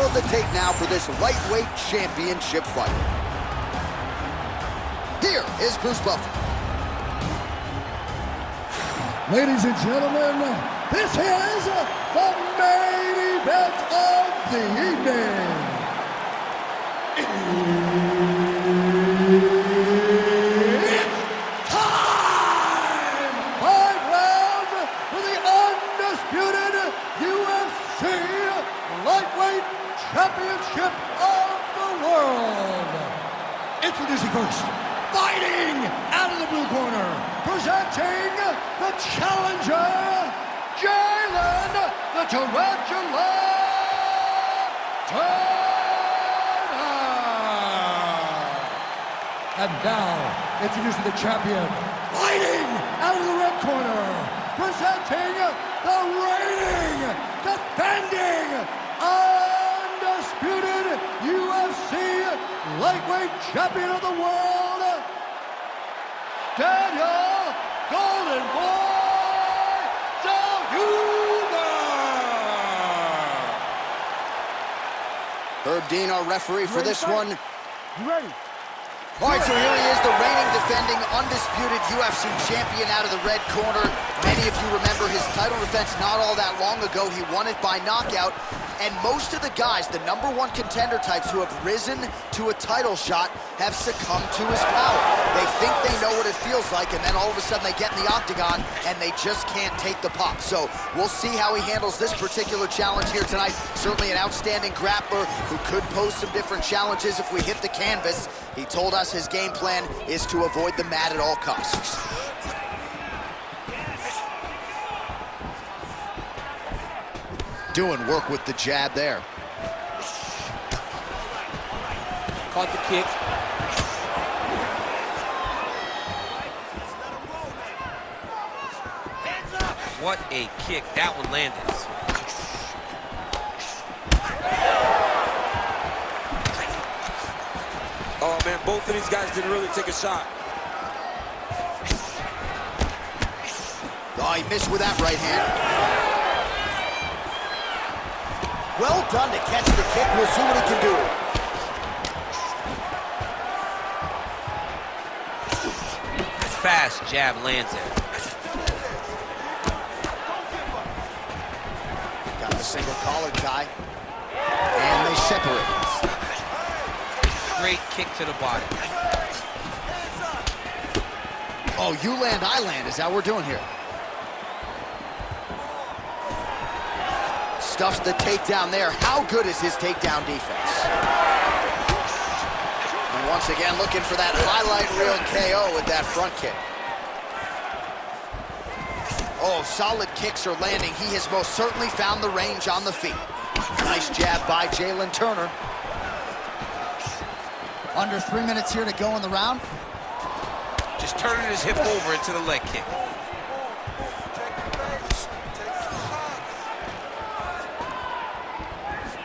middle of the tape now for this lightweight championship fight. Here is Bruce Buffer. Ladies and gentlemen, this is the main event of the evening. It's time! 5 rounds for the undisputed UFC lightweight championship of the world. Introducing first, fighting out of the blue corner, presenting the challenger, Jalen the Tarantula Turner. And now, introducing the champion, fighting out of the red corner, presenting the reigning, defending, undisputed UFC lightweight champion of the world, Daniel Golden Boy Zellhuber. Herb Dean, our referee for this one. You ready? All right, so here he is, the reigning, defending, undisputed UFC champion out of the red corner. Many of you remember his title defense not all that long ago. He won it by knockout. And most of the guys, the #1 contender types who have risen to a title shot, have succumbed to his power. They think they know what it feels like, and then all of a sudden they get in the octagon, and they just can't take the pop. So we'll see how he handles this particular challenge here tonight. Certainly an outstanding grappler who could pose some different challenges if we hit the canvas. He told us his game plan is to avoid the mat at all costs. Doing work with the jab there. Caught the kick. What a kick. That one landed. Oh, man, both of these guys didn't really take a shot. Oh, he missed with that right hand. Well done to catch the kick. We'll see what he can do. Fast jab lands there. Got the single collar tie. And they separate. Great kick to the body. Oh, you land, I land. Is that what we're doing here? Stuffs the takedown there. How good is his takedown defense? And once again, looking for that highlight reel KO with that front kick. Oh, solid kicks are landing. He has most certainly found the range on the feet. Nice jab by Jalen Turner. Under 3 minutes here to go in the round. Just turning his hip over into the leg kick.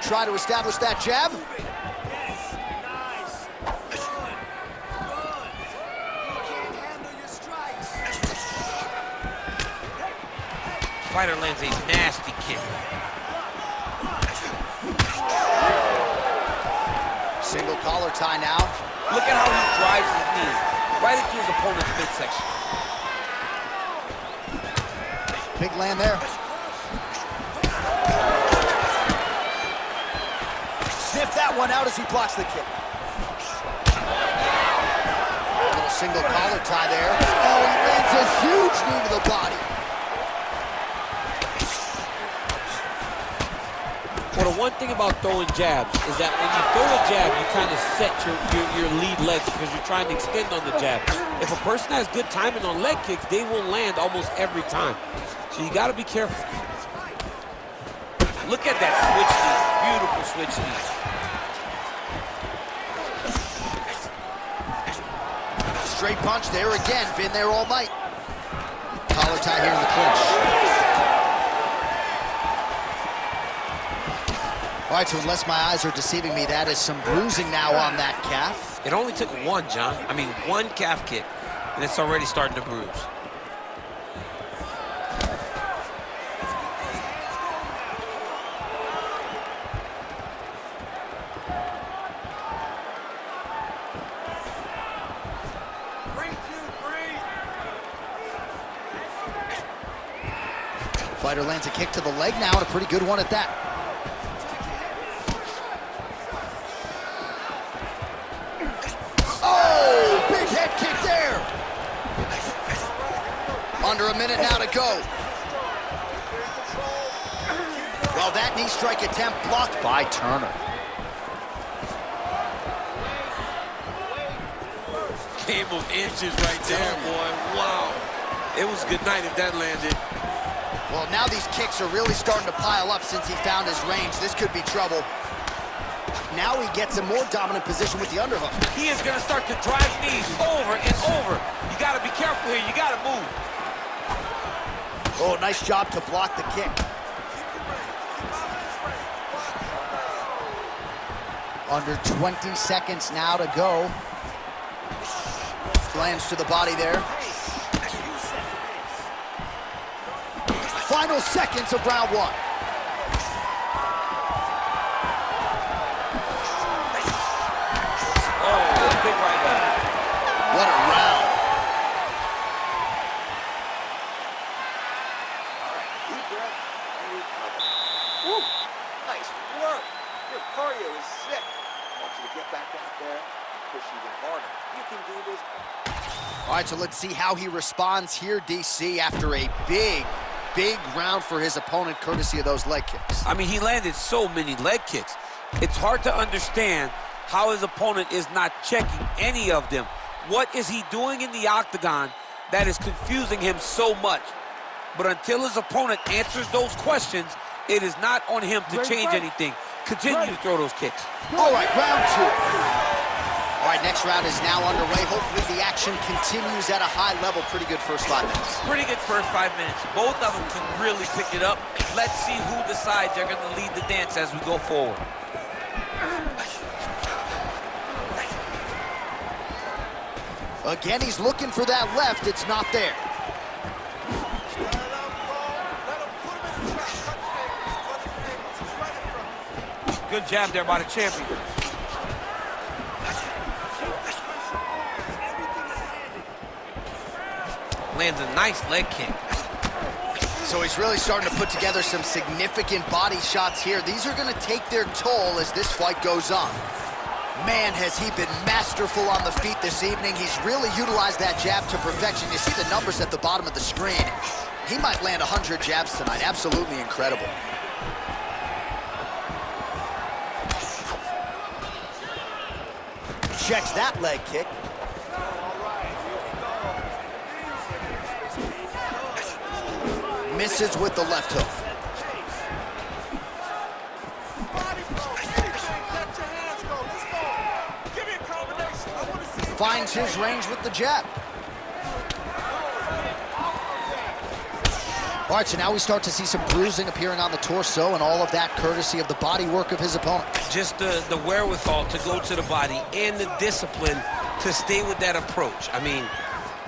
Try to establish that jab. Fighter lands a nasty kick. Single collar tie now. Look at how he drives his knee right into his opponent's midsection. Big land there. Sniff that one out as he blocks the kick. A little single collar tie there. Oh, he lands a huge knee to the body. Well, the one thing about throwing jabs is that when you throw a jab, you kind of set your lead legs because you're trying to extend on the jab. If a person has good timing on leg kicks, they will land almost every time. So you got to be careful. Look at that switch knee. Beautiful switch knee. Straight punch there again. Been there all night. Collar tie here in the clinch. All right, so unless my eyes are deceiving me, that is some bruising now on that calf. It only took one, John. I mean, one calf kick, and it's already starting to bruise. Fighter lands a kick to the leg now, and a pretty good one at that. Oh, big head kick there. Under a minute now to go. Well, that knee strike attempt blocked by Turner. Game of inches right there, boy. Wow. It was good night if that landed. Well, now these kicks are really starting to pile up since he found his range. This could be trouble. Now he gets a more dominant position with the underhook. He is going to start to drive knees over and over. You got to be careful here. You got to move. Oh, nice job to block the kick. Under 20 seconds now to go. Lands to the body there. Final seconds of round one. Oh, big right back. What a round. Deep breath and recover. Woo! Nice work. Your cardio is sick. I want you to get back out there and push even harder. You can do this. All right, so let's see how he responds here, DC, after a big round for his opponent, courtesy of those leg kicks. I mean, he landed so many leg kicks. It's hard to understand how his opponent is not checking any of them. What is he doing in the octagon that is confusing him so much? But until his opponent answers those questions, it is not on him to change anything. Continue to throw those kicks. All right, round two. All right, next round is now underway. Hopefully the action continues at a high level. Pretty good first 5 minutes. Pretty good first 5 minutes. Both of them can really pick it up. Let's see who decides they're going to lead the dance as we go forward. Again, he's looking for that left. It's not there. Good jab there by the champion. Lands a nice leg kick. So he's really starting to put together some significant body shots here. These are going to take their toll as this fight goes on. Man, has he been masterful on the feet this evening. He's really utilized that jab to perfection. You see the numbers at the bottom of the screen. He might land 100 jabs tonight. Absolutely incredible. Checks that leg kick. Misses with the left hook. Finds his range with the jab. All right, so now we start to see some bruising appearing on the torso, and all of that courtesy of the body work of his opponent. Just the wherewithal to go to the body and the discipline to stay with that approach. I mean,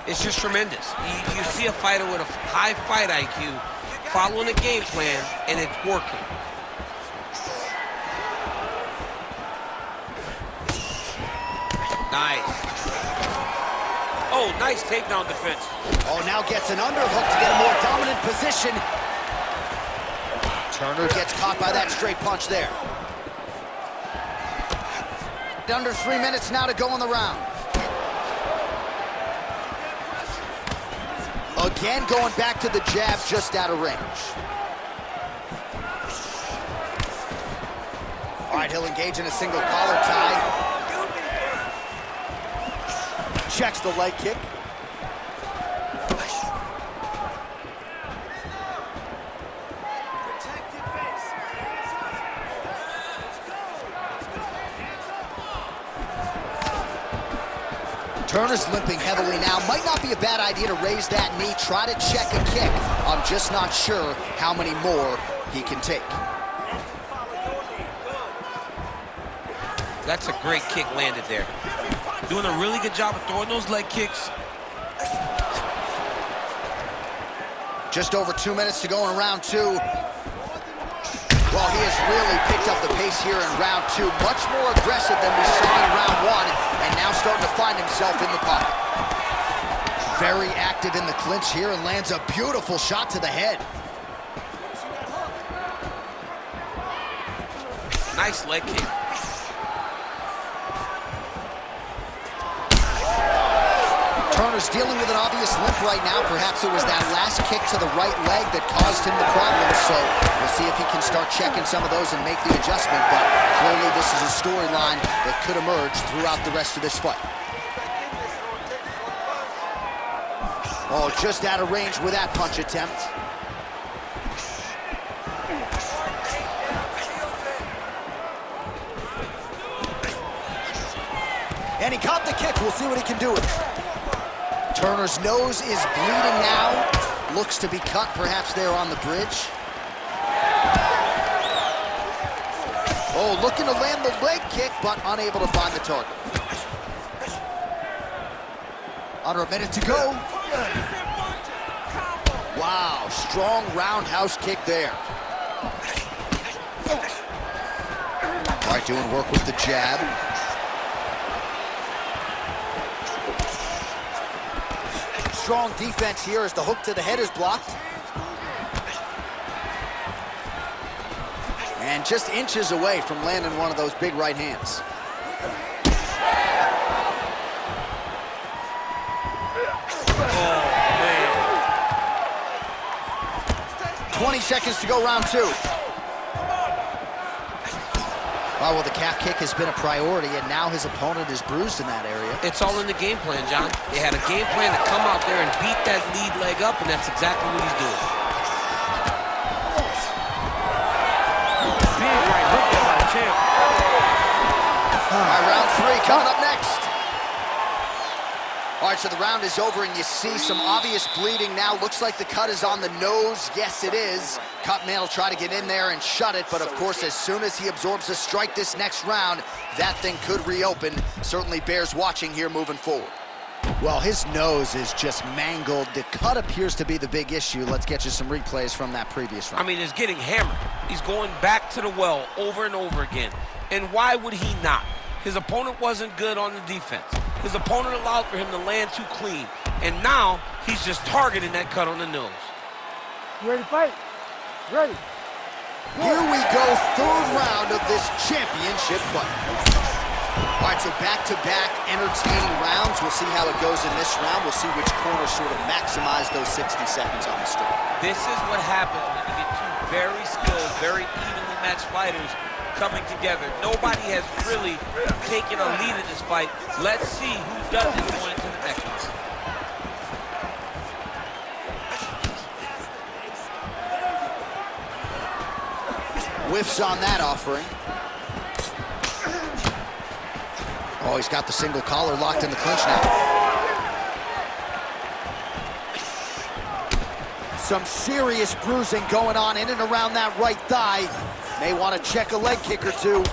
it's just tremendous. You see a fighter with a high fight IQ following a game plan, and it's working. Nice. Oh, nice takedown defense. Oh, now gets an underhook to get a more dominant position. Turner gets caught by that straight punch there. Under 3 minutes now to go in the round. Again, going back to the jab, just out of range. All right, he'll engage in a single collar tie. Checks the leg kick. Turner's limping heavily now. Might not be a bad idea to raise that knee, try to check a kick. I'm just not sure how many more he can take. That's a great kick landed there. Doing a really good job of throwing those leg kicks. Just over 2 minutes to go in round two. Well, he has really picked up the pace here in round two. Much more aggressive than we saw in round one, and now starting to find himself in the pocket. Very active in the clinch here and lands a beautiful shot to the head. Nice leg kick. Turner's dealing with an obvious limp right now. Perhaps it was that last kick to the right leg that caused him the problem. So we'll see if he can start checking some of those and make the adjustment. But clearly this is a storyline that could emerge throughout the rest of this fight. Oh, just out of range with that punch attempt. And he caught the kick. We'll see what he can do with it. Turner's nose is bleeding now. Looks to be cut, perhaps there on the bridge. Oh, looking to land the leg kick, but unable to find the target. Under a minute to go. Wow, strong roundhouse kick there. All right, doing work with the jab. Strong defense here as the hook to the head is blocked. And just inches away from landing one of those big right hands. Oh, man. 20 seconds to go, round two. Oh, well, the calf kick has been a priority, and now his opponent is bruised in that area. It's all in the game plan, John. They had a game plan to come out there and beat that lead leg up, and that's exactly what he's doing. Big right hook there by the champ. All right, round three coming up next. All right, so the round is over, and you see some obvious bleeding now. Looks like the cut is on the nose. Yes, it is. Cutman will try to get in there and shut it, but of course, as soon as he absorbs a strike this next round, that thing could reopen. Certainly bears watching here moving forward. Well, his nose is just mangled. The cut appears to be the big issue. Let's get you some replays from that previous round. I mean, it's getting hammered. He's going back to the well over and over again. And why would he not? His opponent wasn't good on the defense. His opponent allowed for him to land too clean. And now, he's just targeting that cut on the nose. You ready to fight? Ready. Here we go, third round of this championship fight. All right, so back-to-back entertaining rounds. We'll see how it goes in this round. We'll see which corner sort of maximize those 60 seconds on the street. This is what happens when you get two very skilled, very evenly matched fighters coming together. Nobody has really taken a lead in this fight. Let's see who does it going into the next one. Whiffs on that offering. Oh, he's got the single collar locked in the clinch now. Some serious bruising going on in and around that right thigh. May want to check a leg kick or two.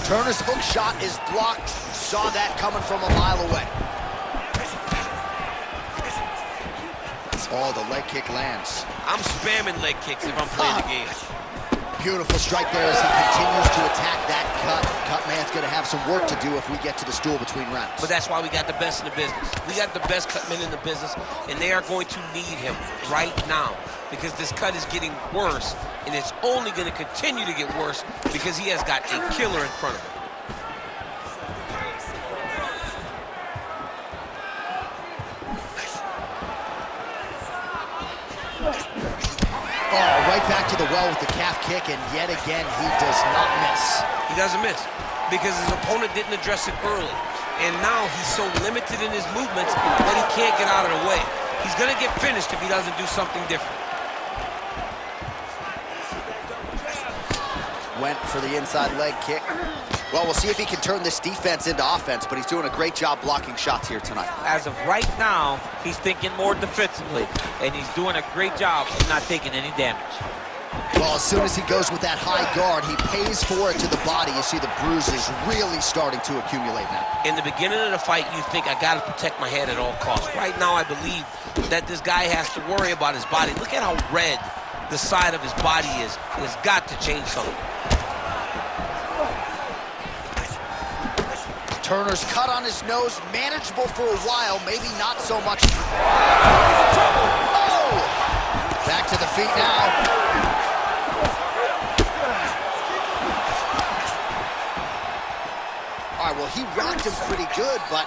Turner's hook shot is blocked. Saw that coming from a mile away. Oh, the leg kick lands. I'm spamming leg kicks if I'm playing the game. Beautiful strike there as he continues to attack that cut. Cutman's going to have some work to do if we get to the stool between rounds. But that's why we got the best in the business. We got the best cutmen in the business, and they are going to need him right now because this cut is getting worse, and it's only going to continue to get worse because he has got a killer in front of him. Oh, right back to the well with the calf kick, and yet again, he does not miss. He doesn't miss because his opponent didn't address it early. And now he's so limited in his movements that he can't get out of the way. He's going to get finished if he doesn't do something different. Went for the inside leg kick. Well, we'll see if he can turn this defense into offense, but he's doing a great job blocking shots here tonight. As of right now, he's thinking more defensively, and he's doing a great job of not taking any damage. Well, as soon as he goes with that high guard, he pays for it to the body. You see the bruises really starting to accumulate now. In the beginning of the fight, you think, I got to protect my head at all costs. Right now, I believe that this guy has to worry about his body. Look at how red the side of his body is. He has got to change something. Turner's cut on his nose, manageable for a while, maybe not so much. Oh! Back to the feet now. Well, he rocked him pretty good, but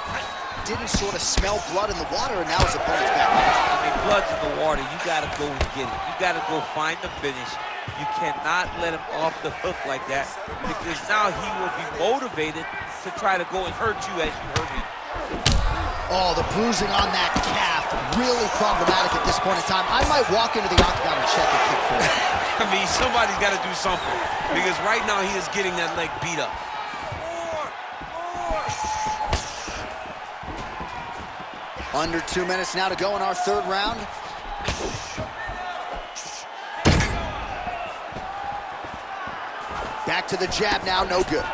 didn't sort of smell blood in the water, and now his opponent's back. I mean, blood's in the water. You got to go and get it. You got to go find the finish. You cannot let him off the hook like that, because now he will be motivated to try to go and hurt you as you hurt him. Oh, the bruising on that calf, really problematic at this point in time. I might walk into the octagon and check a kick for it. I mean, somebody's got to do something, because right now he is getting that leg beat up. Under 2 minutes now to go in our third round. Back to the jab now, no good.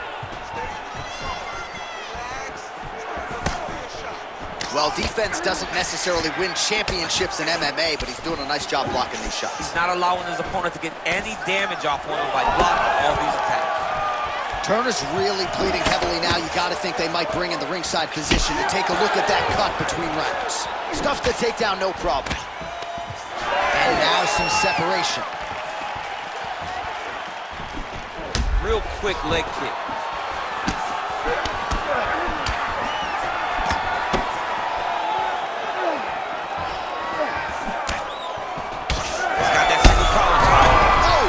Well, defense doesn't necessarily win championships in MMA, but he's doing a nice job blocking these shots. He's not allowing his opponent to get any damage off on him by blocking all these attacks. Turner's really bleeding heavily now. You got to think they might bring in the ringside physician to take a look at that cut between rounds. Stuff the takedown, no problem. And now some separation. Real quick leg kick. He's got that single collar tie. Oh!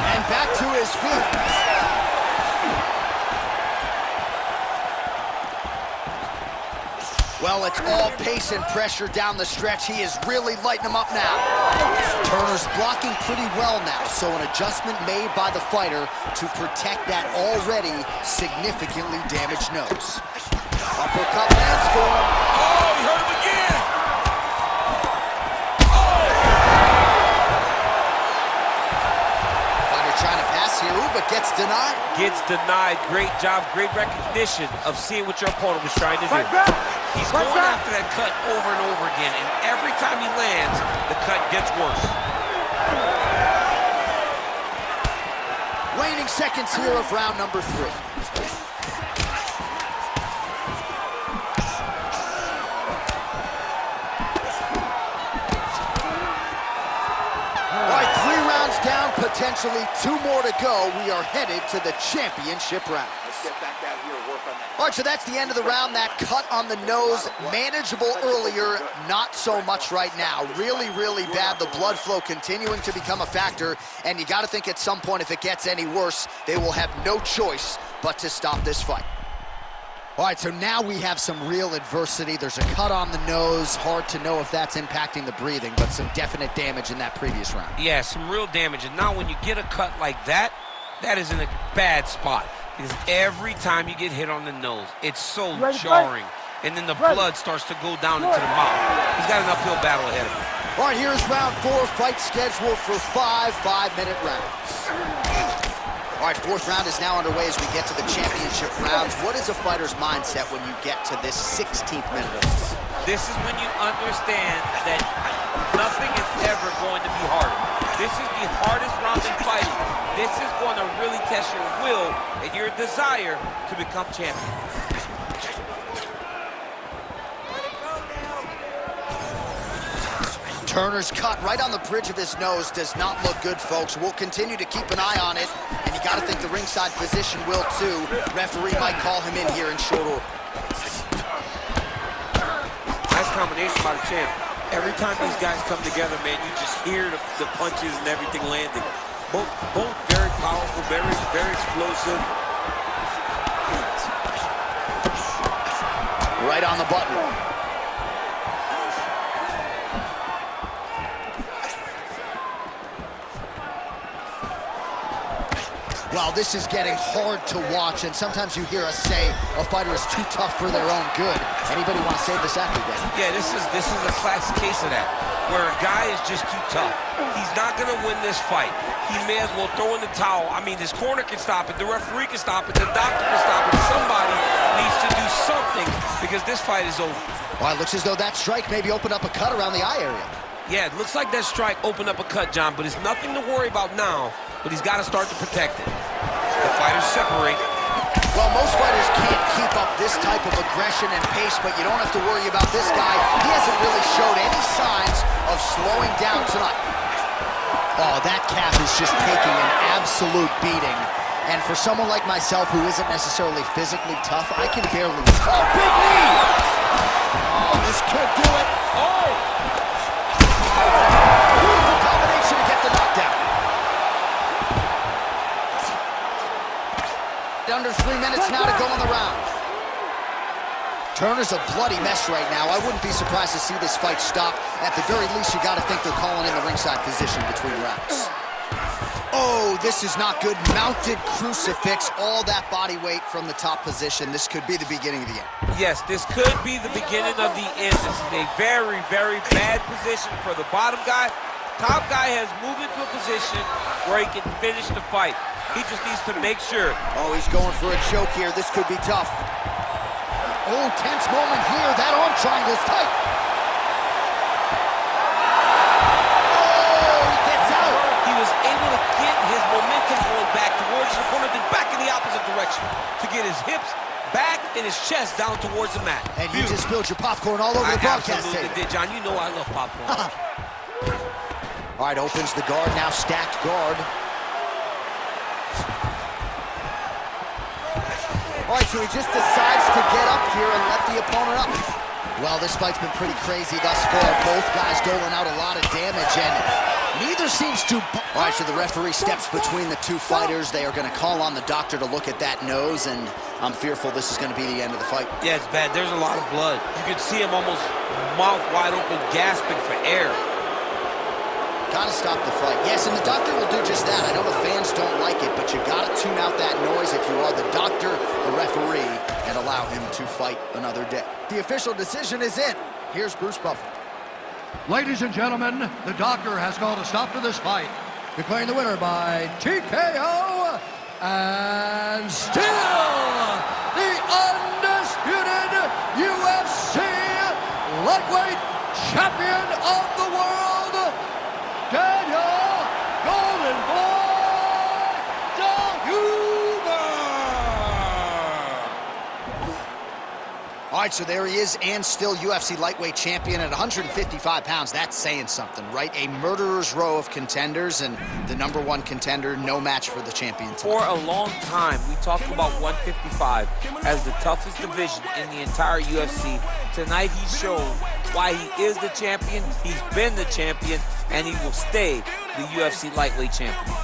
And back to his feet. Well, it's all pace and pressure down the stretch. He is really lighting them up now. Turner's blocking pretty well now, so an adjustment made by the fighter to protect that already significantly damaged nose. Uppercut lands for him. Oh, he hurt him again. Fighter trying to pass here, but gets denied. Gets denied. Great job, great recognition of seeing what your opponent was trying to do. He's going after that cut over and over again, and every time he lands, the cut gets worse. Waning seconds here of round number 3. All right, 3 rounds down, potentially 2 more to go. We are headed to the championship round. Let's get back out here and work on that. All right, so that's the end of the round. That cut on the nose, manageable earlier, not so much right now. Really, really bad. The blood flow continuing to become a factor, and you got to think at some point if it gets any worse, they will have no choice but to stop this fight. All right, so now we have some real adversity. There's a cut on the nose. Hard to know if that's impacting the breathing, but some definite damage in that previous round. Yeah, some real damage. And now when you get a cut like that, that is in a bad spot. Because every time you get hit on the nose, it's so jarring. And then the blood starts to go down into the mouth. He's got an uphill battle ahead of him. All right, here's round 4. Fight scheduled for 5 5-minute rounds. All right, 4th round is now underway as we get to the championship rounds. What is a fighter's mindset when you get to this 16th minute of the fight? This is when you understand that nothing is ever going to be harder. This is the hardest round in fighting. This is going to really test your will and your desire to become champion. Turner's cut right on the bridge of his nose does not look good, folks. We'll continue to keep an eye on it, and you got to think the ringside physician will too. Referee might call him in here in short order. Nice combination by the champ. Every time these guys come together, man, you just hear the punches and everything landing. Both very powerful, very explosive. Right on the button. Well, this is getting hard to watch, and sometimes you hear us say a fighter is too tough for their own good. Anybody want to save this after that? Yeah, this is a classic case of that, where a guy is just too tough. He's not going to win this fight. He may as well throw in the towel. I mean, his corner can stop it, the referee can stop it, the doctor can stop it. Somebody needs to do something because this fight is over. Well, it looks as though that strike maybe opened up a cut around the eye area. Yeah, it looks like that strike opened up a cut, John, but it's nothing to worry about now, but he's got to start to protect it. The fighters separate. Well, most fighters can't keep up this type of aggression and pace, but you don't have to worry about this guy. He hasn't really showed any signs of slowing down tonight. Oh, that calf is just taking an absolute beating. And for someone like myself who isn't necessarily physically tough, I can barely... Oh, big knee! Oh, this could do it. Oh! Beautiful combination to get the knockdown. Under 3 minutes now to go in the round. Turner's a bloody mess right now. I wouldn't be surprised to see this fight stop. At the very least, you got to think they're calling in the ringside position between rounds. Oh, this is not good. Mounted crucifix, all that body weight from the top position. This could be the beginning of the end. Yes, this could be the beginning of the end. This is a very, very bad position for the bottom guy. Top guy has moved into a position where he can finish the fight. He just needs to make sure. Oh, he's going for a choke here. This could be tough. Oh, tense moment here. That arm triangle's tight. Oh, he gets out. He was able to get his momentum going back towards his opponent, then back in the opposite direction to get his hips back and his chest down towards the mat. And you just spilled your popcorn all over the broadcast table. I absolutely did, John. You know I love popcorn. All right, opens the guard, now stacked guard. All right, so he just decides to get up here and let the opponent up. Well, this fight's been pretty crazy thus far. Both guys doling out a lot of damage, and neither seems to... All right, so the referee steps between the two fighters. They are going to call on the doctor to look at that nose, and I'm fearful this is going to be the end of the fight. Yeah, it's bad. There's a lot of blood. You can see him almost mouth wide open, gasping for air. Gotta stop the fight. Yes, and the doctor will do just that. I know the fans don't like it, but you gotta tune out that noise if you are the doctor, the referee, and allow him to fight another day. The official decision is in. Here's Bruce Buffer. Ladies and gentlemen, the doctor has called a stop to this fight, declaring the winner by TKO, and still the undisputed UFC lightweight champion of the world, Daniel Golden Boy Hoover. All right, so there he is, and still UFC lightweight champion at 155 pounds. That's saying something, right? A murderer's row of contenders, and the #1 contender, no match for the champion tonight. For a long time, we talked about 155 as the toughest division in the entire UFC. Tonight, he showed why he is the champion, he's been the champion, and he will stay the UFC lightweight champion.